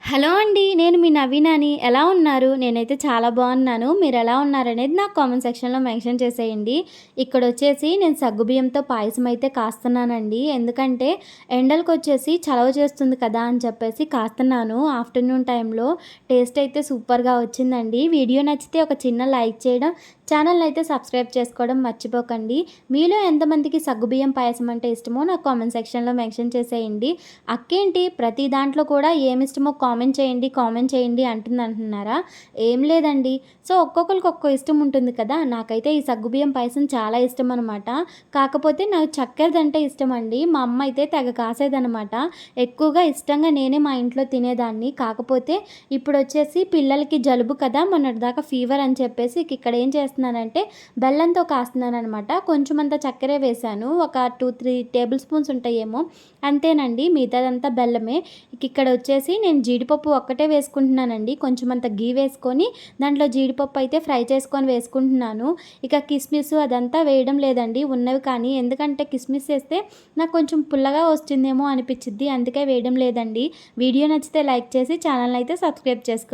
Hello అండి. నేను మీ నవీనాని. ఎలా ఉన్నారు? నేనైతే చాలా బాగున్నాను. మీరెలా ఉన్నారనేది నాకు కామెంట్ సెక్షన్‌లో మెన్షన్ చేసేయండి. ఇక్కడొచ్చేసి నేను సగ్గుబియ్యంతో పాయసం అయితే కాస్తున్నానండి. ఎందుకంటే ఎండలకొచ్చేసి చలవ చేస్తుంది కదా అని చెప్పేసి కాస్తున్నాను. ఆఫ్టర్‌నూన్ టైంలో టేస్ట్ అయితే సూపర్‌గా వచ్చిందండి. వీడియో నచ్చితే ఒక చిన్న లైక్ చేయడం, ఛానల్‌ని అయితే సబ్స్క్రైబ్ చేసుకోవడం మర్చిపోకండి. మీలో ఎంతమందికి సగ్గుబియ్యం పాయసం అంటే ఇష్టమో నాకు కామెంట్ సెక్షన్‌లో మెన్షన్ చేసేయండి. అక్కేంటి ప్రతి దాంట్లో కూడా ఏమిష్టమో కామెంట్ చేయండి అంటుందంటున్నారా? ఏం లేదండి. సో, ఒక్కొక్కళ్ళకి ఒక్కో ఇష్టం ఉంటుంది కదా! నాకైతే ఈ సగ్గుబియ్యం పాయసం చాలా ఇష్టమనమాట. కాకపోతే నాకు చక్కెరదంటే ఇష్టమండి. మా అమ్మ అయితే తెగ కాసేదనమాట. ఎక్కువగా ఇష్టంగా నేనే మా ఇంట్లో తినేదాన్ని. కాకపోతే ఇప్పుడొచ్చేసి పిల్లలకి జలుబు కదా! మొన్నటిదాకా ఫీవర్ అని చెప్పేసి ఇక్కడ ఏం చేస్తున్నానంటే బెల్లంతో కాస్తున్నాననమాట. కొంచెమంత చక్కెరే వేశాను. ఒక 2, 3 టేబుల్ స్పూన్స్ ఉంటాయేమో అంతేనండి. మిగతాదంతా బెల్లమే. ఇక్కడొచ్చేసి నేను జీడిపప్పు ఒక్కటే వేసుకుంటున్నానండి. కొంచెమంత ఘీ వేసుకొని దాంట్లో జీడిపప్పు అయితే ఫ్రై చేసుకొని వేసుకుంటున్నాను. ఇక కిస్మిస్ అదంతా వేయడం లేదండి ఉన్నవి కానీ. ఎందుకంటే కిస్మిస్ ఏస్తే నాకు కొంచెం పుల్లగా వస్తుందేమో అనిపిచ్చిద్ది. అందుకే వేయడం లేదండి. వీడియో నచ్చితే లైక్ చేసి ఛానల్‌ని అయితే సబ్స్క్రైబ్ చేసుకోండి.